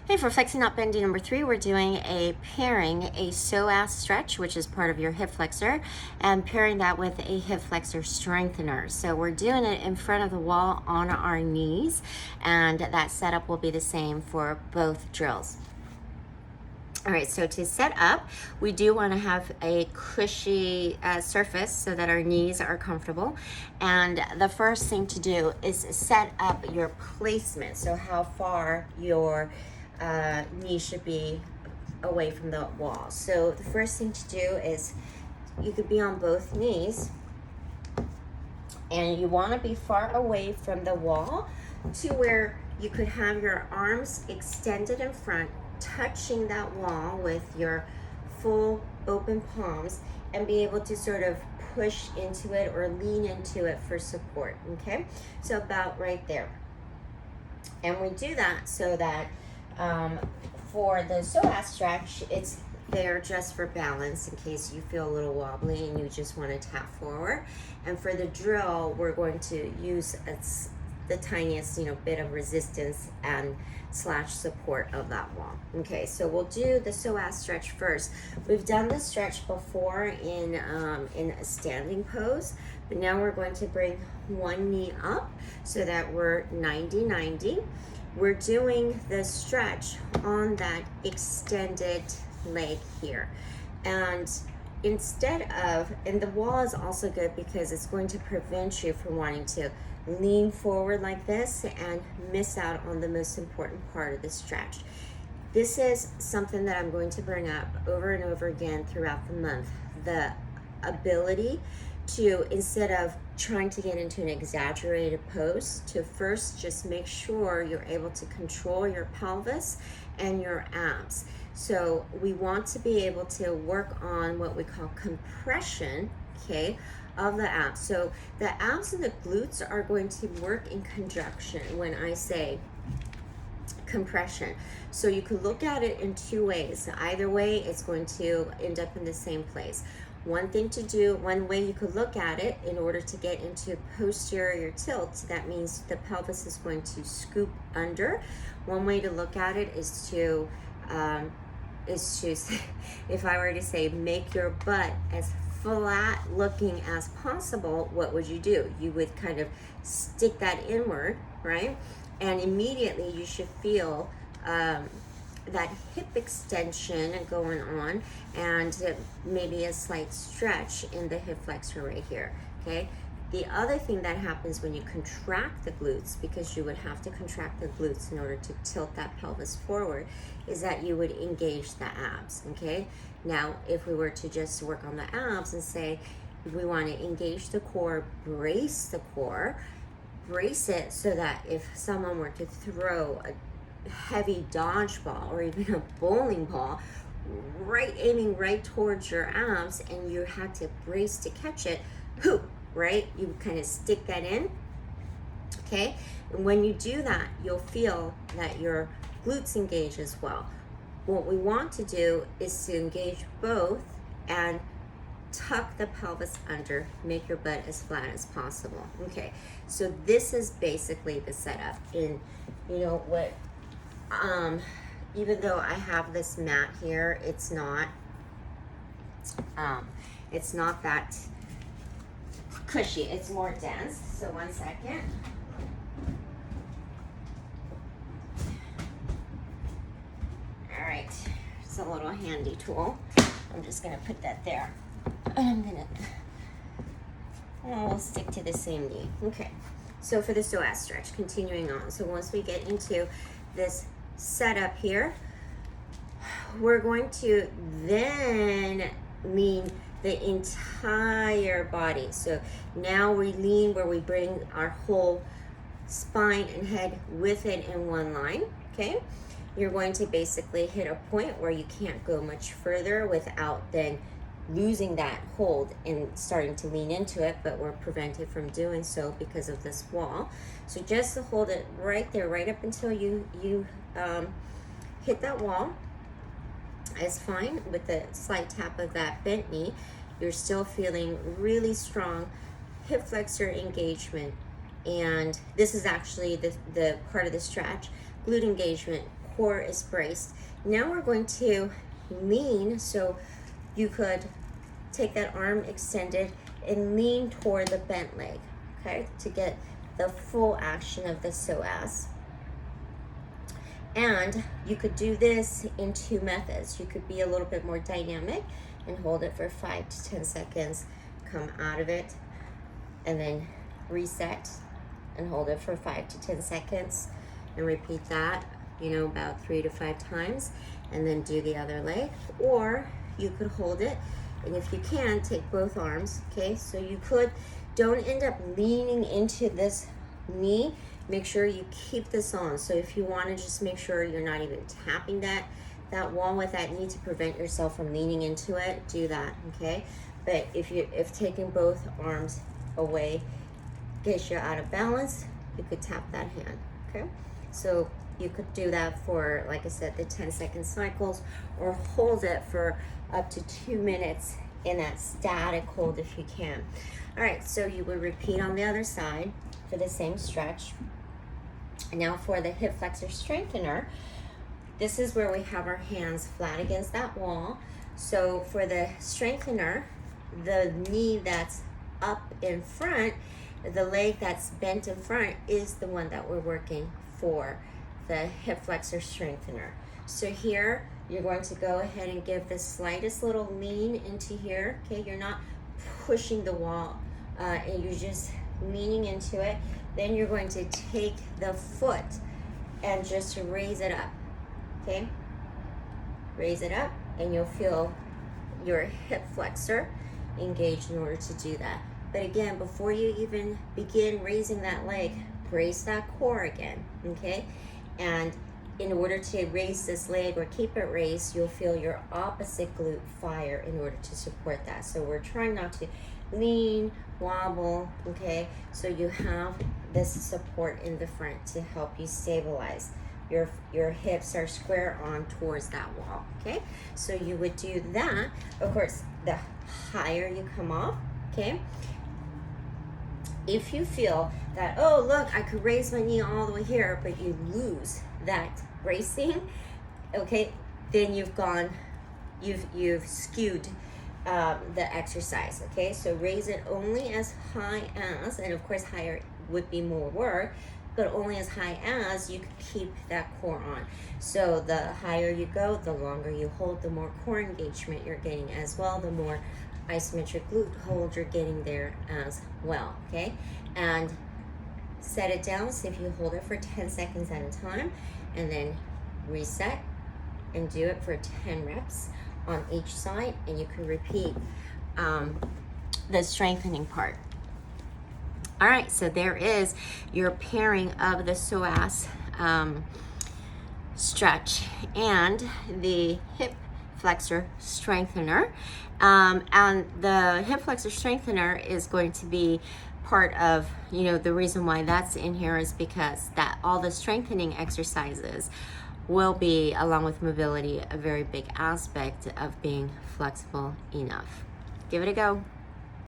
Hey, for Flexy Not Bendy number 3, we're doing a psoas stretch, which is part of your hip flexor, and pairing that with a hip flexor strengthener. So we're doing it in front of the wall on our knees, and that setup will be the same for both drills. All right, so to set up, we do want to have a cushy surface so that our knees are comfortable. And the first thing to do is set up your placement. So how far your knee should be away from the wall. So the first thing to do is you could be on both knees, and you want to be far away from the wall to where you could have your arms extended in front, touching that wall with your full open palms, and be able to sort of push into it or lean into it for support. Okay, so about right there. And we do that so that for the psoas stretch, it's there just for balance in case you feel a little wobbly and you just want to tap forward. And for the drill, we're going to use the tiniest bit of resistance and / support of that wall. Okay, so we'll do the psoas stretch first. We've done this stretch before in a standing pose, but now we're going to bring one knee up so that we're 90-90. We're doing the stretch on that extended leg here. And instead of, and the wall is also good because it's going to prevent you from wanting to lean forward like this and miss out on the most important part of the stretch. This is something that I'm going to bring up over and over again throughout the month. The ability to, instead of trying to get into an exaggerated pose, to first just make sure you're able to control your pelvis and your abs. So we want to be able to work on what we call compression, okay, of the abs. So the abs and the glutes are going to work in conjunction when I say compression. So you can look at it in two ways. Either way, it's going to end up in the same place. One way you could look at it in order to get into posterior tilt, that means the pelvis is going to scoop under. One way to look at it is to if I were to say, make your butt as flat looking as possible, what would you do? You would kind of stick that inward, right? And immediately you should feel that hip extension going on, and maybe a slight stretch in the hip flexor right here, okay? The other thing that happens when you contract the glutes, because you would have to contract the glutes in order to tilt that pelvis forward, is that you would engage the abs, okay? Now, if we were to just work on the abs and say, we want to engage the core, brace the core, brace it so that if someone were to throw a heavy dodgeball or even a bowling ball, aiming right towards your abs, and you had to brace to catch it, right? You kind of stick that in, okay? And when you do that, you'll feel that your glutes engage as well. What we want to do is to engage both and tuck the pelvis under, make your butt as flat as possible. Okay, so this is basically the setup. And you know what, even though I have this mat here, it's not that cushy, it's more dense. So 1 second. All right, it's a little handy tool. I'm just gonna put that there. And we'll stick to the same knee. Okay, so for the psoas stretch, continuing on. So once we get into this setup here, we're going to then lean the entire body. So now we lean where we bring our whole spine and head with it in one line, okay? You're going to basically hit a point where you can't go much further without then losing that hold and starting to lean into it, but we're prevented from doing so because of this wall. So just to hold it right there, right up until you hit that wall is fine. With the slight tap of that bent knee, you're still feeling really strong hip flexor engagement. And this is actually the part of the stretch, glute engagement, core is braced. Now we're going to lean, so you could take that arm extended and lean toward the bent leg, okay, to get the full action of the psoas. And you could do this in two methods. You could be a little bit more dynamic and hold it for 5 to 10 seconds, come out of it, and then reset and hold it for 5 to 10 seconds, and repeat that, about 3 to 5 times, and then do the other leg. Or you could hold it, and if you can, take both arms, okay? So you don't end up leaning into this knee. Make sure you keep this on. So if you want to just make sure you're not even tapping that wall with that knee to prevent yourself from leaning into it, do that, okay? But if taking both arms away gets you out of balance, you could tap that hand, okay? So you could do that for, like I said, the 10-second cycles, or hold it for up to 2 minutes in that static hold if you can. All right, so you would repeat on the other side for the same stretch. And now for the hip flexor strengthener, this is where we have our hands flat against that wall. So for the strengthener, the knee that's up in front, the leg that's bent in front is the one that we're working for the hip flexor strengthener. So here, you're going to go ahead and give the slightest little lean into here, okay? You're not pushing the wall, and you're just leaning into it. Then you're going to take the foot and just raise it up, okay? Raise it up, and you'll feel your hip flexor engaged in order to do that. But again, before you even begin raising that leg, brace that core again, okay? And in order to raise this leg or keep it raised, you'll feel your opposite glute fire in order to support that. So we're trying not to lean, wobble, okay? So you have this support in the front to help you stabilize. Your hips are square on towards that wall, okay? So you would do that. Of course, the higher you come off, okay? If you feel that, oh, look, I could raise my knee all the way here, but you lose that bracing, okay, then you've skewed the exercise, okay? So raise it only as high as, and of course higher would be more work, but only as high as you can keep that core on. So the higher you go, the longer you hold, the more core engagement you're getting as well, the more isometric glute hold you're getting there as well, okay? And set it down, see if you hold it for 10 seconds at a time, and then reset and do it for 10 reps on each side, and you can repeat the strengthening part. All right, so there is your pairing of the psoas stretch and the hip flexor strengthener. And the hip flexor strengthener is going to be part of, the reason why that's in here is because that all the strengthening exercises will be, along with mobility, a very big aspect of being flexible enough. Give it a go.